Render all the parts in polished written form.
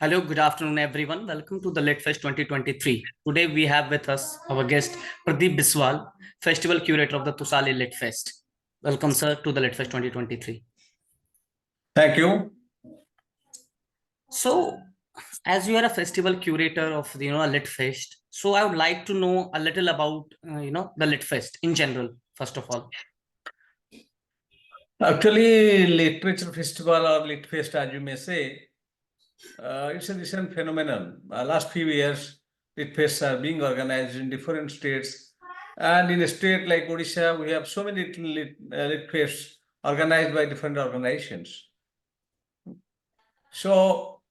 Hello, good afternoon, everyone. Welcome to the LitFest 2023. Today we have with us our guest Pradeep Biswal, Festival Curator of the Tusali LitFest. Welcome, sir, to the LitFest 2023. Thank you. So, as you are a festival curator of the LitFest, so I would like to know a little about the LitFest in general. First of all, Actually, literature festival or lit fest, as you may say, it's a recent phenomenon. Last few years, lit fests are being organized in different states, and in a state like Odisha, we have so many lit fests organized by different organizations. So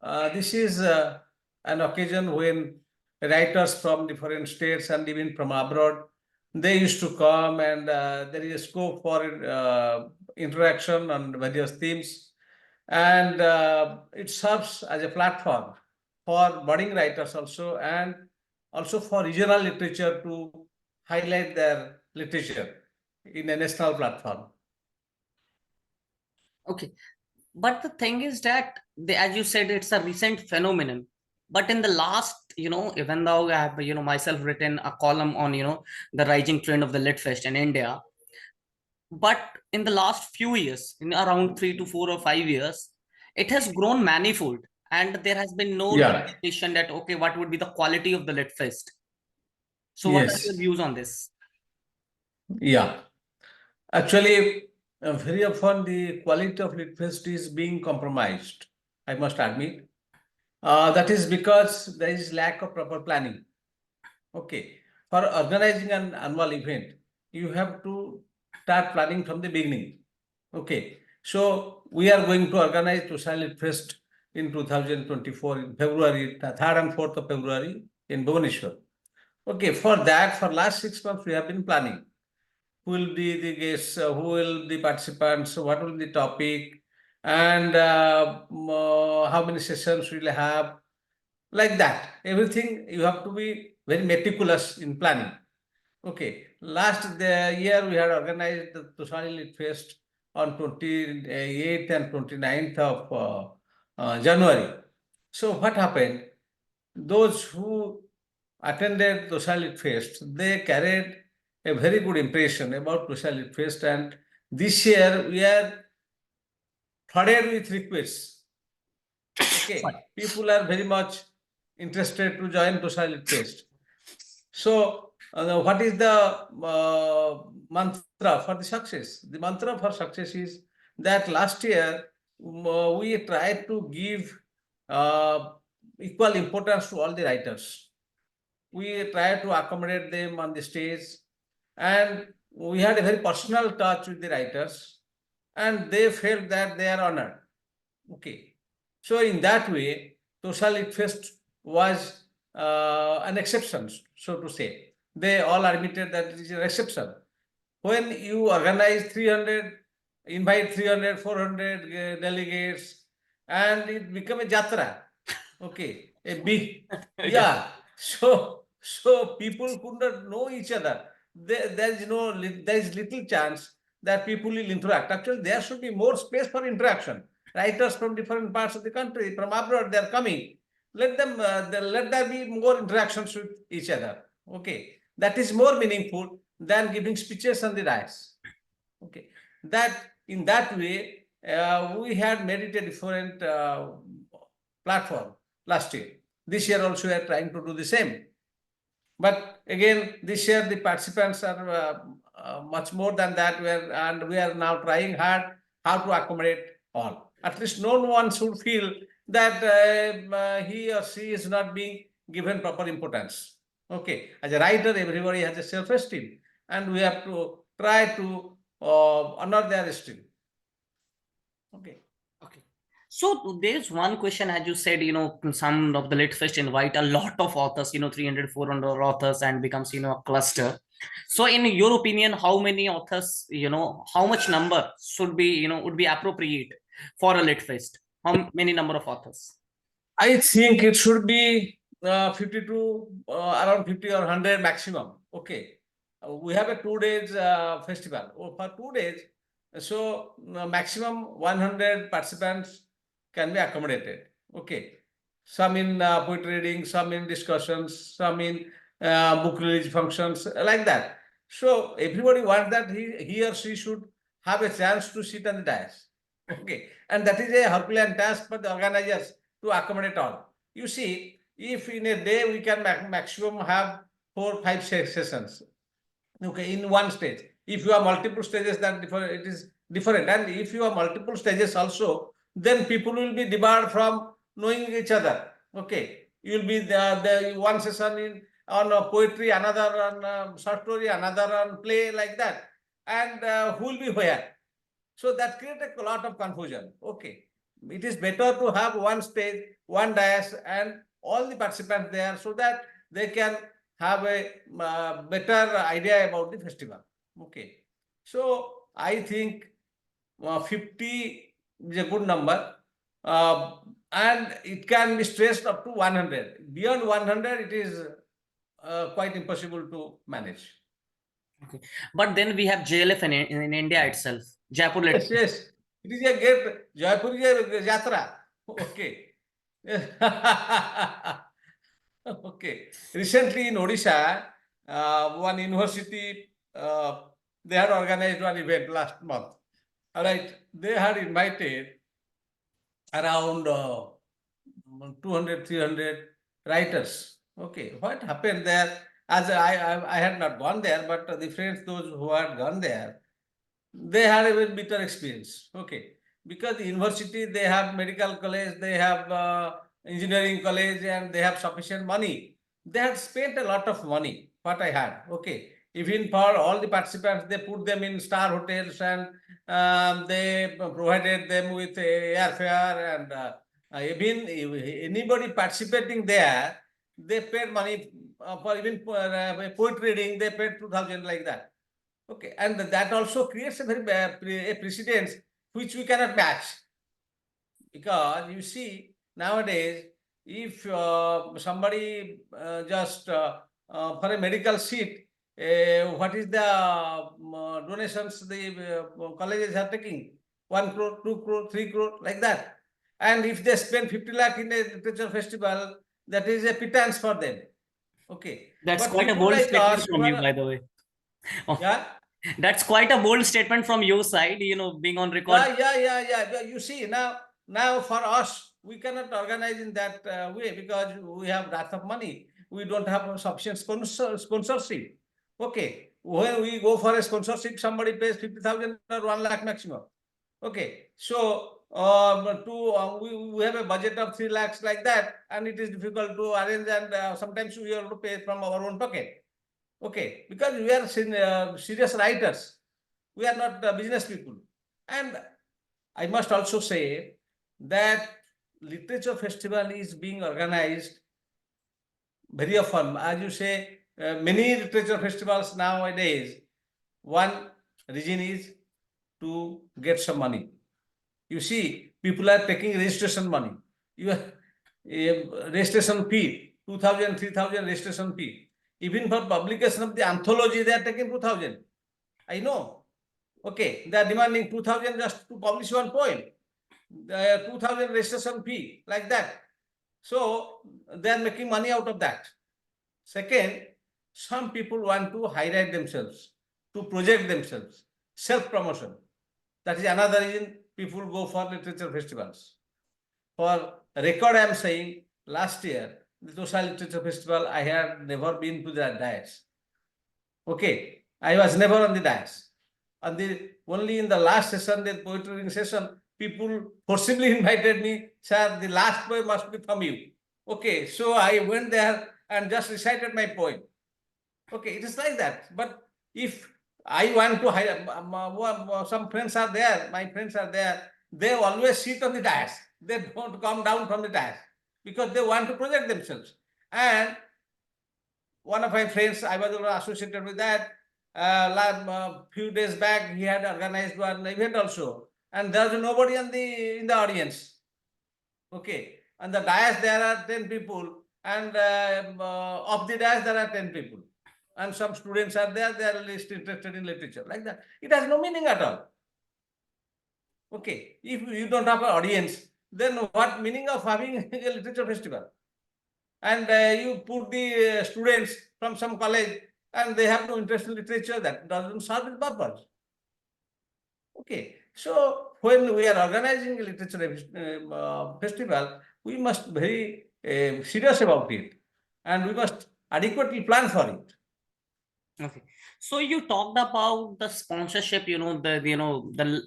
this is an occasion when writers from different states and even from abroad, they used to come, and there is a scope for interaction on various themes, and it serves as a platform for budding writers also, and also for regional literature to highlight their literature in a national platform. okay. But the thing is that, as you said, it's a recent phenomenon. But in the last, even though I have, myself written a column on, the rising trend of the Litfest in India, but in the last few years, in around 3 to 4 or 5 years, it has grown manifold, and there has been no Yeah. realization that okay, what would be the quality of the Litfest? So, what are your Yes. views on this? Yeah. Actually, very often the quality of Litfest is being compromised, I must admit. That is because there is lack of proper planning. Okay. For organizing an annual event, you have to start planning from the beginning. Okay. So we are going to organize Tushar Litfest in 2024 in February, 3rd and 4th of February in Bhubaneswar. Okay. For that, for last 6 months, we have been planning. Who will be the guests, who will the participants, what will be the topic, and how many sessions we'll have, like that. Everything you have to be very meticulous in planning. Okay, last the year we had organized the Tusani Lit Fest on 28th and 29th of January. So what happened? Those who attended Tusani Fest, they carried a very good impression about Tusali Fest, and this year we are flooded with requests. Okay, people are very much interested to join Tusali Fest. So, what is the mantra for the success? The mantra for success is that last year we tried to give uh, equal importance to all the writers. We tried to accommodate them on the stage, and we had a very personal touch with the writers, and they felt that they are honored. Okay. So in that way, Social Lit Fest was an exception, so to say. They all admitted that it is an exception. When you organize 300, invite 300, 400 delegates, and it become a jatra. Okay, a big, yeah. So people could not know each other. There is little chance that people will interact. Actually, there should be more space for interaction. Writers from different parts of the country, from abroad, they are coming. Let them, let there be more interactions with each other. Okay, that is more meaningful than giving speeches on the rise. Okay, that in that way, we had made it a different platform last year. This year also we are trying to do the same. But again, this year the participants are much more than that. And we are now trying hard how to accommodate all. At least no one should feel that he or she is not being given proper importance. Okay, as a writer, everybody has a self-esteem, and we have to try to honor their esteem. Okay. Okay. So there's one question, as you said, some of the Litfest invite a lot of authors, 300, 400 authors, and becomes, a cluster. So in your opinion, how many authors, how much number should be, would be appropriate for a Litfest? How many number of authors? I think it should be 50 to around 50 or 100 maximum. Okay. We have a 2 days festival. For 2 days, so maximum 100 participants can be accommodated. Okay. some in poetry reading, some in discussions, some in book release functions, like that. So everybody wants that he or she should have a chance to sit on the dais. Okay, and that is a Herculean task for the organizers to accommodate all. You see, if in a day we can maximum have 4 5 sessions, okay, in one stage. If you have multiple stages, that it is different. And if you have multiple stages also, then people will be debarred from knowing each other. Okay, you will be the one session in on poetry, another on short story, another on play, like that, and who will be where? So that creates a lot of confusion. Okay, it is better to have one stage, one dais, and all the participants there, so that they can have a better idea about the festival. Okay, so I think 50 is a good number, and it can be stretched up to 100. Beyond 100, it is quite impossible to manage. Okay. But then we have JLF in India itself, Jaipur Lit. Yes, yes. It is a great Jaipur is a Jatra. Okay. Okay. Recently in Odisha, one university, they had organized one event last month. All right. They had invited around 200, 300 writers. Okay. What happened there? As I had not gone there, but the friends, those who had gone there, they had a very bitter experience. Okay, because the university, they have medical college, they have engineering college, and they have sufficient money. They had spent a lot of money. What I had, okay, even for all the participants, they put them in star hotels, and they provided them with airfare, and even if anybody participating there, they paid money for even poetry reading. They paid 2,000, like that. Okay, and that also creates a very a precedence which we cannot match, because you see nowadays, if somebody just for a medical seat, what is the donations the colleges are taking? 1 crore, 2 crore, 3 crore, like that. And if they spend 50 lakh in a literature festival, that is a pittance for them. Okay, That's but quite a people bold like statement us who from you, are, by the way. Oh, yeah. that's quite a bold statement from your side, being on record. Yeah. You see, now for us, we cannot organize in that way, because we have lots of money. We don't have sufficient sponsorship. Okay, when we go for a sponsorship, somebody pays 50,000 or 1 lakh maximum. Okay, so we have a budget of 3 lakhs, like that, and it is difficult to arrange, and sometimes we have to pay from our own pocket. Okay, because we are serious writers. We are not business people. And I must also say that literature festival is being organized very often. As you say, many literature festivals nowadays, one reason is to get some money. You see, people are taking registration money. You registration fee, 2,000, 3,000 registration fee. Even for publication of the anthology, they are taking 2,000. I know. Okay, they are demanding 2,000 just to publish one poem. 2,000 registration fee, like that. So they are making money out of that. Second, some people want to highlight themselves, to project themselves, self-promotion. That is another reason people go for literature festivals. For record, I am saying, last year, the Tosha Literature Festival, I had never been to that dais. Okay, I was never on the dais. And only in the last session, the poetry reading session, people forcibly invited me, sir, the last poem must be from you. Okay, so I went there and just recited my poem. Okay, it is like that. But if I want to hire, some friends are there, my friends are there, they always sit on the dais. They don't come down from the dais because they want to project themselves. And one of my friends, I was associated with that. Few days back, he had organized one event also, and there was nobody in the audience. Okay, and the dais there are 10 people, and of the dais there are 10 people, and some students are there. They are least interested in literature, like that. It has no meaning at all. Okay, if you don't have an audience, then what meaning of having a literature festival? And you put the students from some college and they have no interest in literature, that doesn't serve the purpose. Okay, so when we are organizing a literature festival, we must very serious about it, and we must adequately plan for it. Okay. So you talked about the sponsorship, the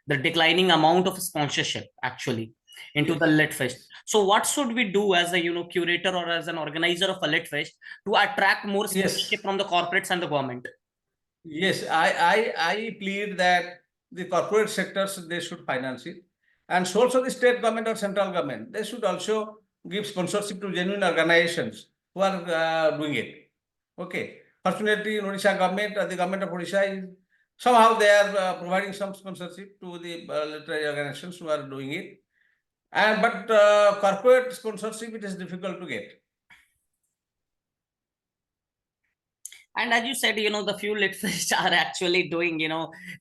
declining amount of sponsorship actually into the Yes, Lit Fest. yes, So what should we do as a, curator or as an organizer of a Lit Fest to attract more yes, sponsorship from the corporates and the government? yes. I plead that the corporate sectors, they should finance it, and so also the state government or central government, they should also give sponsorship to genuine organizations who are doing it. Okay. Fortunately, in Odisha government, the government of Odisha is somehow they are providing some sponsorship to the literary organizations who are doing it. And but corporate sponsorship, it is difficult to get. And as you said, the few Lit Fest are actually doing,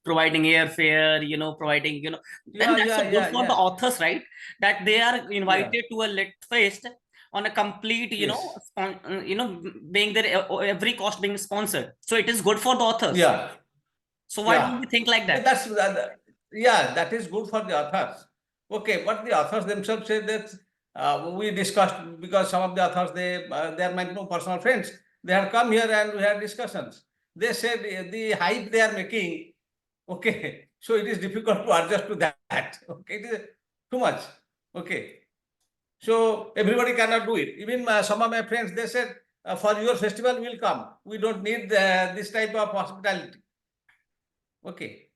providing airfare, providing, then Yeah, that's yeah, a good yeah, for the yeah, authors, right? That they are yeah. invited to a Lit Fest on a complete, Yes. being there, every cost being sponsored. So it is good for the authors. Yeah, So why don't yeah. we think like Yeah, that? that's yeah, that is good for the authors. Okay, but the authors themselves say that we discussed, because some of the authors, they are my personal friends. They had come here and we had discussions. They said the hype they are making. Okay, so it is difficult to adjust to that. Okay, it is too much. Okay, so everybody cannot do it. Even some of my friends, they said, for your festival we'll come. We don't need this type of hospitality. Okay.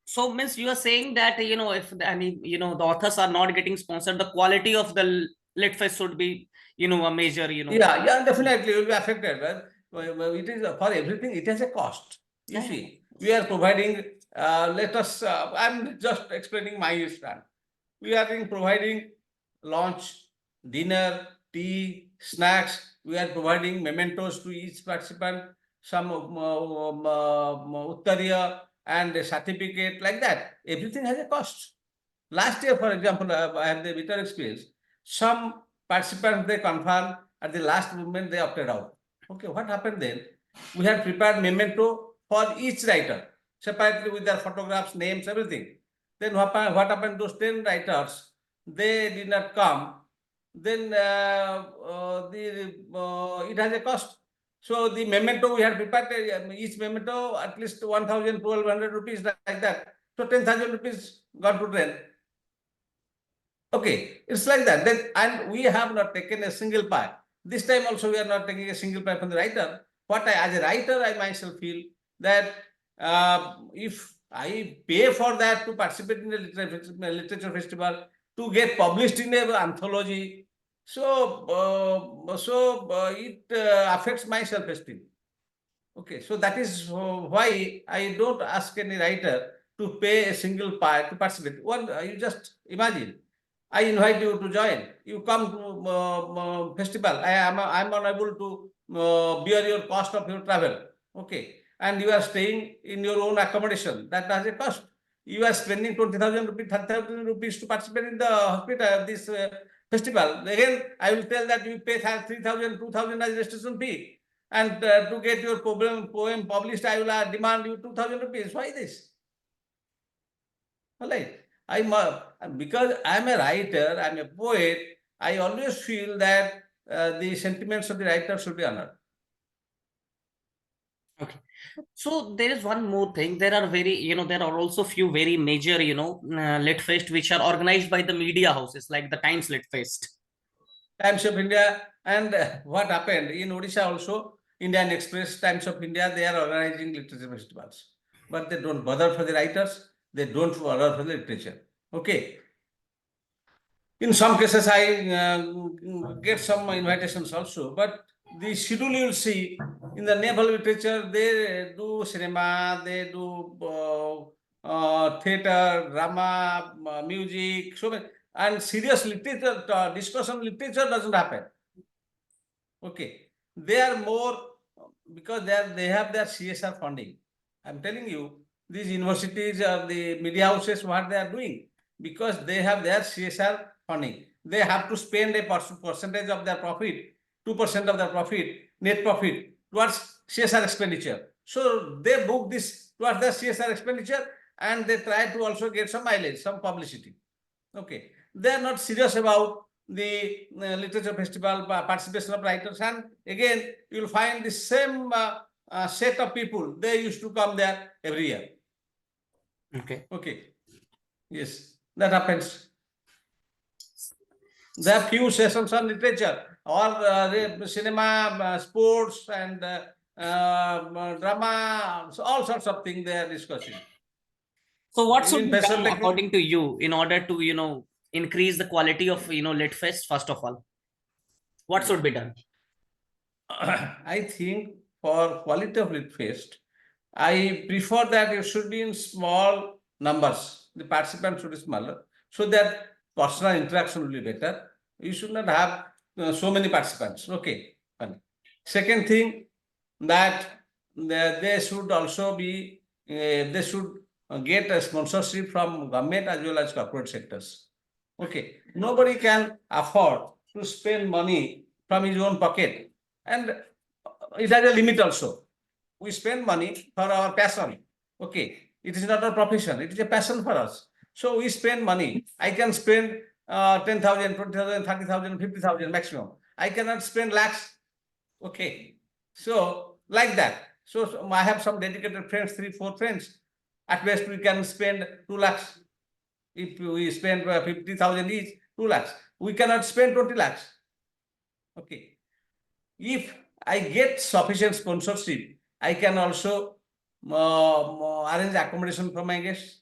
So means you are saying that, if any, the authors are not getting sponsored, the quality of the Lit Fest should be, a major, Yeah, yeah, definitely will be affected. Well, it is for everything, it has a cost. You yeah. see, we are providing, I'm just explaining my stand. We are providing lunch, dinner, tea, snacks. We are providing mementos to each participant, some uttariya and a certificate, like that. Everything has a cost. Last year, for example, I have the bitter experience. Some participants, they confirmed, at the last moment they opted out. Okay, what happened then? We had prepared memento for each writer, separately with their photographs, names, everything. Then what happened? Those 10 writers, they did not come. Then it has a cost. So the memento we had prepared, each memento at least 1,000, 1,200 rupees, like that. So 10,000 rupees gone to drain. Okay, it's like that. Then, and we have not taken a single pie. This time also we are not taking a single pie from the writer. What I, as a writer, I myself feel that if I pay for that to participate in a literature festival, to get published in an anthology, so it affects my self-esteem. Okay, so that is why I don't ask any writer to pay a single pie to participate. One, you just imagine, I invite you to join. You come to festival. I'm unable to bear your cost of your travel. Okay, and you are staying in your own accommodation. That has a cost. You are spending 20,000 rupees, 30,000 rupees to participate in the hospital this festival. Again, I will tell that you pay 3,000, 2,000 as registration fee, and to get your poem published, I will demand you 2,000 rupees. Why this? All right. Because I'm a writer, I'm a poet, I always feel that the sentiments of the writer should be honored. Okay. So there is one more thing. There are there are also few very major, Lit Fest which are organized by the media houses, like the Times Lit Fest. Times of India, and what happened in Odisha also, Indian Express, Times of India, they are organizing literature festivals. But they don't bother for the writers, they don't bother for the literature. Okay. In some cases, I get some invitations also, but the schedule you will see in the naval literature, they do cinema, they do theater, drama, music, so many, and serious literature, discussion literature doesn't happen. Okay, they are more because they have their CSR funding. I'm telling you, these universities or the media houses, what they are doing. because they have their CSR funding. They have to spend a percentage of their profit, 2% of their profit, net profit towards CSR expenditure. So they book this towards their CSR expenditure and they try to also get some mileage, some publicity. Okay, they are not serious about the literature festival participation of writers, and again you will find the same set of people. They used to come there every year. Okay. Okay, yes, that happens. There are few sessions on literature or cinema, sports, and drama, so all sorts of things they are discussing. So what should Even be fashion done technique. according to you in order to, increase the quality of, Lit Fest, first of all? What should be done? I think for quality of lit fest, I prefer that it should be in small numbers. The participants should be smaller so that personal interaction will be better. You should not have so many participants. Okay. Fine. Second thing, that they should also be they should get a sponsorship from government as well as corporate sectors. Okay. Nobody can afford to spend money from his own pocket, and it has a limit also. We spend money for our passion. Okay, it is not a profession, it is a passion for us. So we spend money. I can spend 10,000, 20,000, 30,000, 50,000 maximum. I cannot spend lakhs. Okay, so like that. So I have some dedicated friends, 3, 4 friends. At best, we can spend 2 lakhs. If we spend 50,000 each, 2 lakhs. We cannot spend 20 lakhs. Okay. If I get sufficient sponsorship, I can also arrange accommodation for my guests.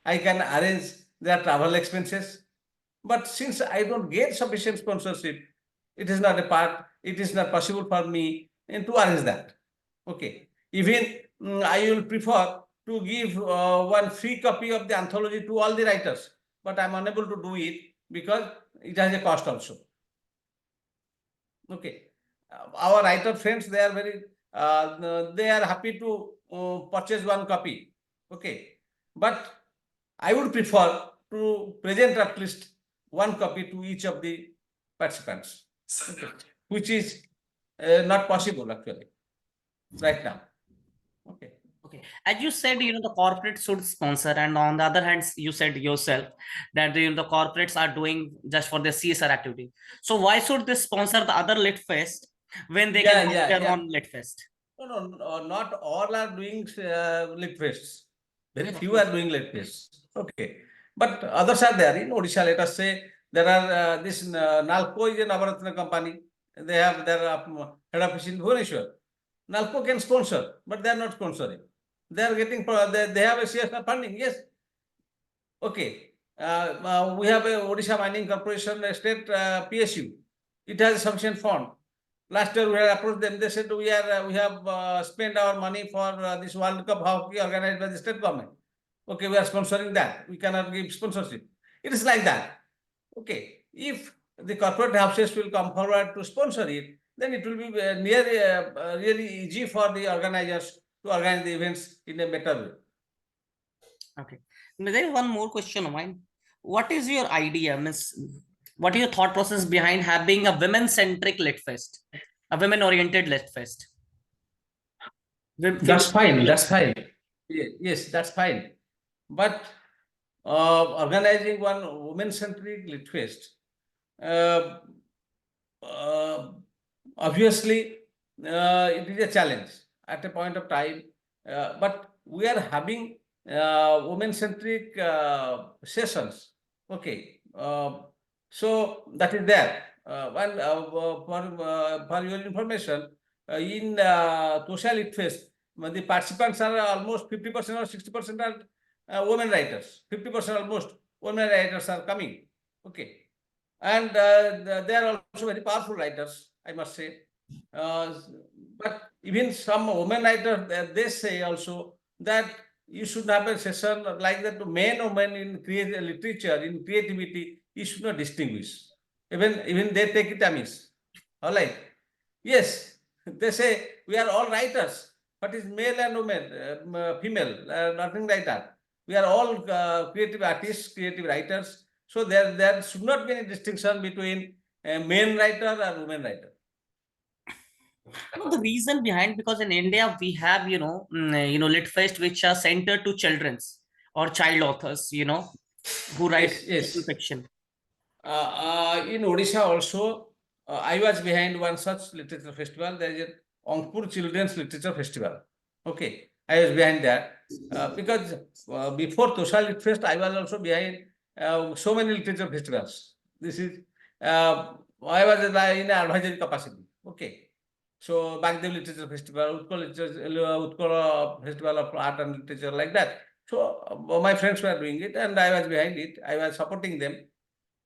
I can arrange their travel expenses. But since I don't get sufficient sponsorship, it is not a part, it is not possible for me to arrange that. Okay. Even I will prefer to give one free copy of the anthology to all the writers, but I'm unable to do it because it has a cost also. Okay. Our writer friends, they are very, they are happy to purchase one copy. Okay. But I would prefer to present at least one copy to each of the participants, okay, which is not possible actually right now. Okay. Okay. As you said, the corporate should sponsor, and on the other hand, you said yourself that the corporates are doing just for their CSR activity. So why should they sponsor the other Lit Fest when they can Yeah, have yeah, their yeah. own Lit Fest? No, not all are doing lit fests. Very Yes, of few course. are doing lit fests. Okay. But others are there. In Odisha, let us say there are this Nalco is a Navaratna company. They have their head office in Bhubaneswar. Nalco can sponsor, but they are not sponsoring. They are getting, they have a CSR funding, yes. Okay. We have a Odisha Mining Corporation, a state PSU. It has sufficient fund. Last year we had approached them. They said we have spent our money for this World Cup hockey organized by the state government. Okay, we are sponsoring that. We cannot give sponsorship. It is like that. Okay, if the corporate houses will come forward to sponsor it, then it will be really easy for the organizers to organize the events in a better way. Okay. There is one more question of mine. What is your idea, Miss? What is your thought process behind having a women-centric Lit Fest, a women-oriented Lit Fest? That's fine. Female. That's fine. Yes, that's fine. But organizing one women-centric lit fest, uh, uh, obviously, it is a challenge at a point of time. But we are having women-centric sessions. Okay, so that is there. And for your information, in Social Lit Fest, the participants are almost 50% or 60% are women writers. 50% almost women writers are coming. Okay, and they are also very powerful writers, I must say. Uh, but even some women writers, they say also that you should have a session like that to men or women in literature, in creativity, you should not distinguish. Even they take it amiss. All right. Yes, they say we are all writers, but it's male and women, female, nothing like that. We are all creative artists, creative writers. So there should not be any distinction between a men writer and women writer. No, the reason behind, because in India we have lit fest which are centered to children's or child authors, who write Yes, yes. fiction. In Odisha also, I was behind one such literature festival. There is a Angpur Children's Literature Festival. Okay, I was behind that because before Toshal Lit Fest, I was also behind so many literature festivals. This is I was in an advisory capacity. Okay, so Bagdev Literature Festival, Utkal Festival of Art and Literature, like that. So my friends were doing it, and I was behind it. I was supporting them.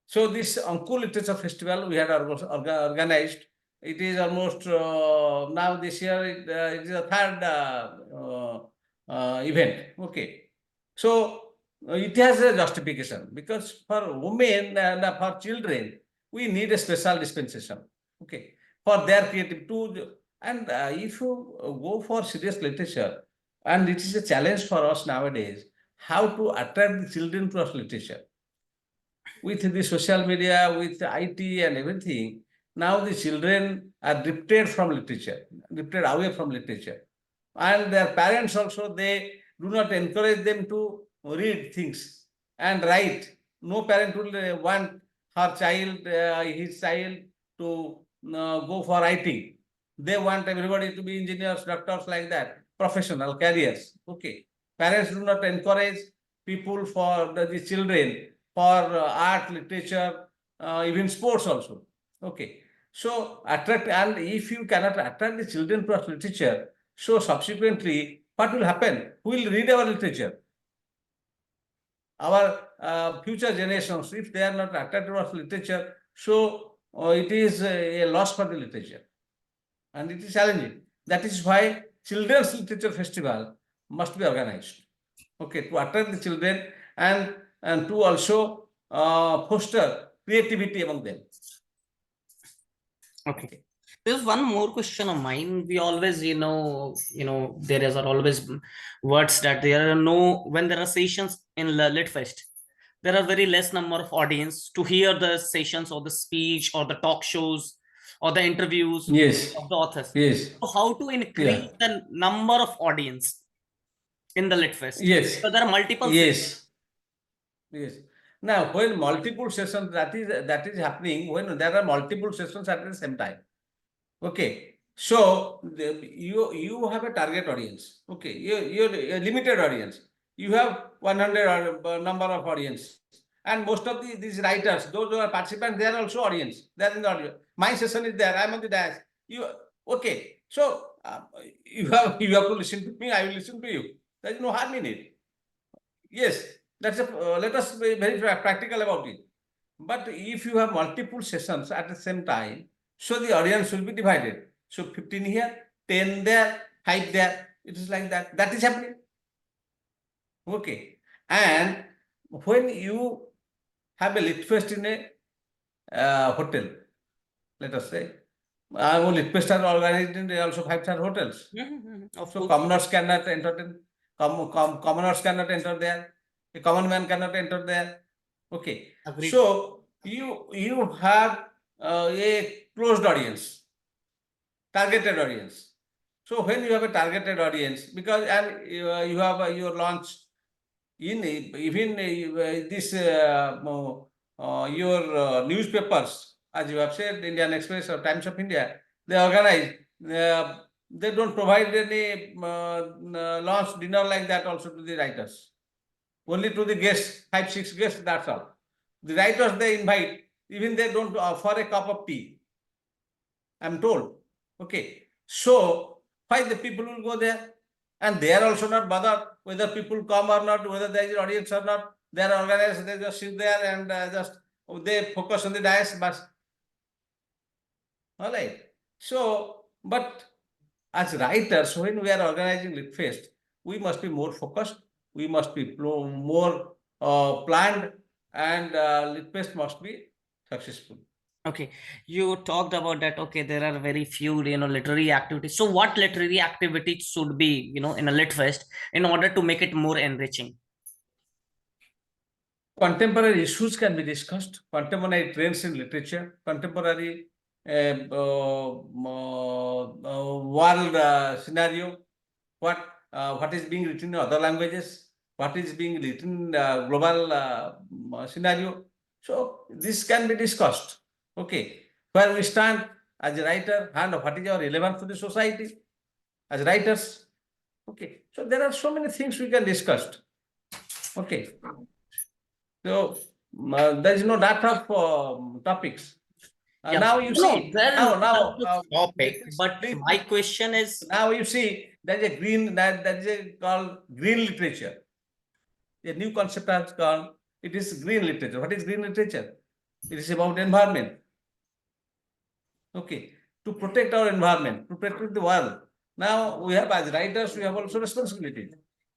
So this Ankur Literature Festival we had organized. It is almost now this year it is a third event. Okay, so it has a justification because for women and for children we need a special dispensation. Okay, for their creative too. And if you go for serious literature, and it is a challenge for us nowadays, how to attract the children to us literature with the social media, with IT and everything, now the children are drifted from literature, drifted away from literature. And their parents also, they do not encourage them to read things and write. No parent will want her child, his child to go for writing. They want everybody to be engineers, doctors, like that, professional careers. Okay. Parents do not encourage people for the children for art, literature, even sports also. Okay. So attract, and if you cannot attract the children to literature, so subsequently, what will happen? Who will read our literature? Our future generations, if they are not attracted to literature, so it is a loss for the literature, and it is challenging. That is why Children's Literature Festival must be organized. Okay, to attract the children and to also foster creativity among them. Okay. There's one more question of mine. We always, there is are always words that there are no, when there are sessions in Litfest, there are very less number of audience to hear the sessions or the speech or the talk shows or the interviews Yes, of the authors. yes, So how to yeah, increase the number of audience in the Litfest? yes, So there are multiple sessions. yes, yes. Now, when multiple sessions, that is happening when there are multiple sessions at the same time. Okay, so you have a target audience. Okay, you're a limited audience. You have 100 number of audience, and most of these writers, those who are participants, they are also audience. They are in the audience. My session is there. I'm on the dais. You okay? So you have to listen to me. I will listen to you. There is no harm in it. Yes, let us be very practical about it. But if you have multiple sessions at the same time, so the audience will be divided. So 15 here, 10 there, 5 there. It is like that. That is happening. Okay. And when you have a lit fest in a hotel, let us say, lit fest are organized in also 5-star hotels. Of So course. commoners cannot enter. Commoners cannot enter there. A common man cannot enter there. Okay. Agreed. So you have a closed audience, targeted audience. So when you have a targeted audience, because and you have your launch in even this your newspapers, as you have said, Indian Express or Times of India, they organize. They don't provide any launch dinner like that also to the writers. Only to the guests, 5-6 guests. That's all. The writers they invite, even they don't offer a cup of tea. I'm told. Okay. So why the people will go there? And they are also not bothered whether people come or not, whether there is audience or not. They are organized, they just sit there and just they focus on the dais, but all right. So, but as writers, when we are organizing Litfest, we must be more focused, we must be more planned, and Litfest must be successful. Okay, you talked about that. Okay, there are very few, literary activities. So, what literary activities should be, in a lit fest in order to make it more enriching? Contemporary issues can be discussed, contemporary trends in literature, contemporary world scenario, what is being written in other languages, what is being written in global scenario. So this can be discussed. Okay, where we stand as a writer and what is our relevance to the society as writers. Okay, so there are so many things we can discuss. Okay, so there is no data of topics. Yeah, Now you no, see, there is now, no topic, please, but please, my question is, now you see there is a green, that is a called green literature. A new concept has called, it is green literature. What is green literature? It is about environment. Okay, to protect our environment, to protect the world. Now we have, as writers, we have also responsibility.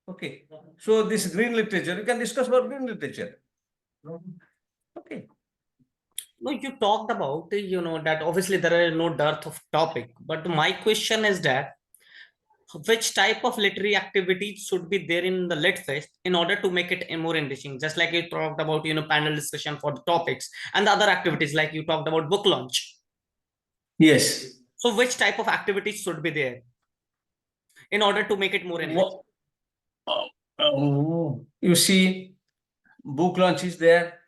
Okay, so this green literature, you can discuss about green literature. Okay. no, you talked about, that obviously there is no dearth of topic, but my question is that which type of literary activities should be there in the lit fest in order to make it more enriching, just like you talked about, panel discussion for the topics and the other activities, like you talked about book launch. Yes. So which type of activities should be there in order to make it more enriching? You see, book launch is there,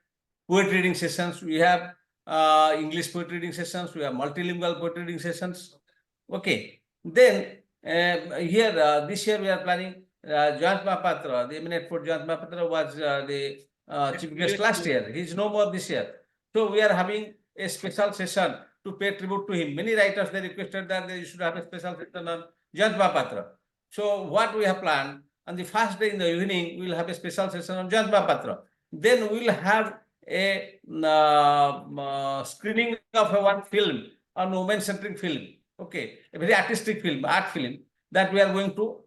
poetry reading sessions. We have English poetry reading sessions. We have multilingual poetry reading sessions. Okay. Then here this year we are planning Jayant Mahapatra, the eminent poet Jayant Mahapatra was the chief guest last year. He is no more this year. So we are having a special session to pay tribute to him. Many writers they requested that they should have a special session on Jayant Mahapatra. So what we have planned, on the first day in the evening, we will have a special session on Jayant Mahapatra. Then we will have a screening of one film, a women-centric film. Okay, a very artistic film, art film that we are going to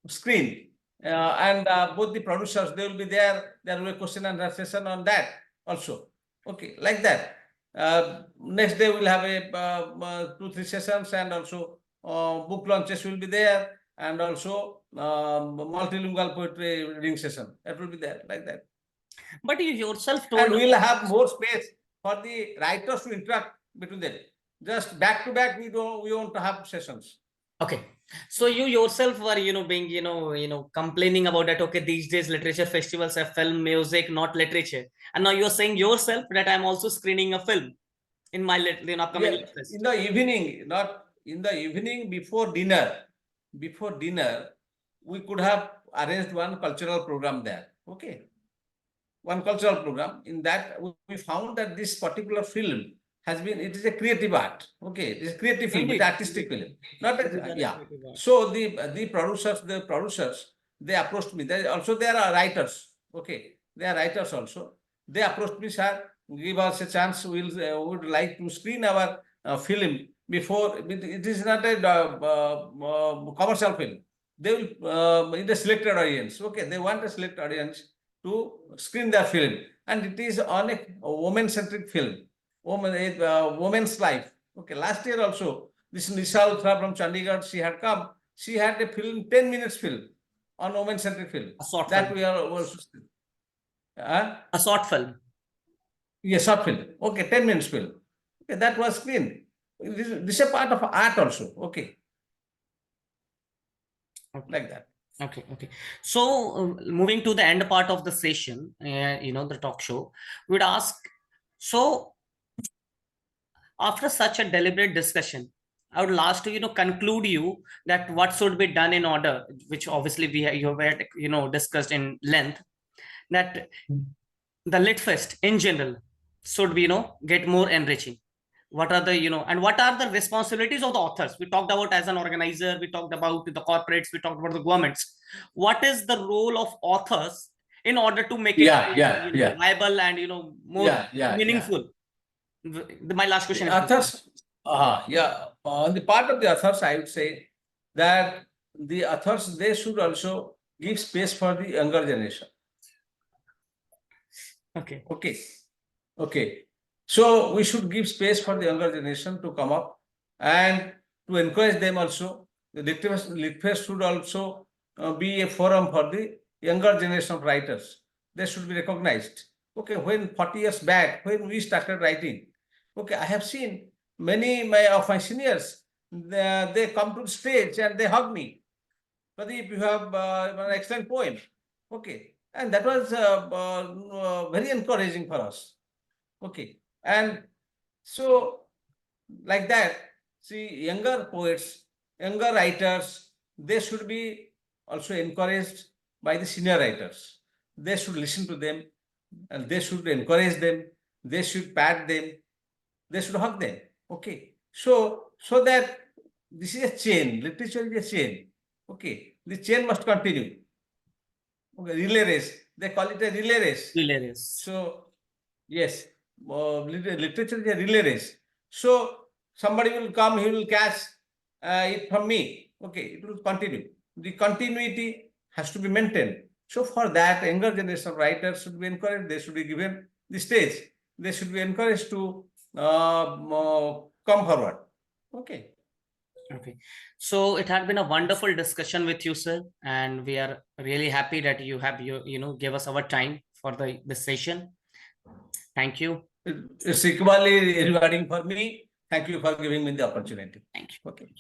screen. And both the producers, they will be there. There will be a question and answer session on that also. Okay, like that. Next day we'll have a 2-3 sessions, and also book launches will be there, and also multilingual poetry reading session that will be there, like that. But you yourself told And we'll have more space for the writers to interact between them. Just back to back, we want to have sessions. Okay, so you yourself were, being, complaining about that. Okay, these days literature festivals have film, music, not literature, and now you're saying yourself that I'm also screening a film in my upcoming Yeah, fest. in the evening, not in the evening before dinner. Before dinner, we could have arranged one cultural program there. Okay, one cultural program. In that, we found that this particular film has been, it is a creative art. Okay, it is a creative film, it's Indeed. artistic film. Not These a, are yeah. creative art. So the producers, they approached me. They also, there are writers. Okay, they are writers also. They approached me, sir, give us a chance. Would like to screen our film before. It is not a commercial film. They will in the selected audience. Okay, they want a select audience to screen their film, and it is on a woman-centric film, woman's life. Okay, last year also, this Nisha Uthra from Chandigarh, she had come. She had a film, 10 minutes film on woman-centric film. A short That film. we are also. A short film. Yeah, short film. Okay, 10 minutes film. Okay, that was screened. This is a part of art also. Okay. Like that. Okay. So moving to the end part of the session, the talk show, we'd ask, so after such a deliberate discussion, I would last to, conclude you that what should be done in order, which obviously you have, discussed in length, that the lit fest in general should be, get more enriching. What are the, and what are the responsibilities of the authors? We talked about as an organizer, we talked about the corporates, we talked about the governments. What is the role of authors in order to make it viable and, more meaningful? My last question The is authors, on the part of the authors, I would say that the authors, they should also give space for the younger generation. okay. Okay. So we should give space for the younger generation to come up and to encourage them also. The Lit Fest should also be a forum for the younger generation of writers. They should be recognized. Okay, when 40 years back, when we started writing, okay, I have seen many of my seniors, they come to the stage and they hug me. Pradeep, you have an excellent poem. Okay, and that was very encouraging for us. Okay, and so like that, see, younger poets, younger writers, they should be also encouraged by the senior writers. They should listen to them and they should encourage them, they should pat them, they should hug them. Okay, so that this is a chain, literature is a chain. Okay, the chain must continue. Okay, relay race, they call it a relay race. Hilarious. So yes, literature is a relay race. So somebody will come, he will catch it from me. Okay, it will continue. The continuity has to be maintained. So for that, younger generation of writers should be encouraged. They should be given the stage. They should be encouraged to come forward. Okay. Okay. So it had been a wonderful discussion with you, sir, and we are really happy that you have gave us our time for this session. Thank you. It's equally rewarding for me. Thank you for giving me the opportunity. Thank you. Okay.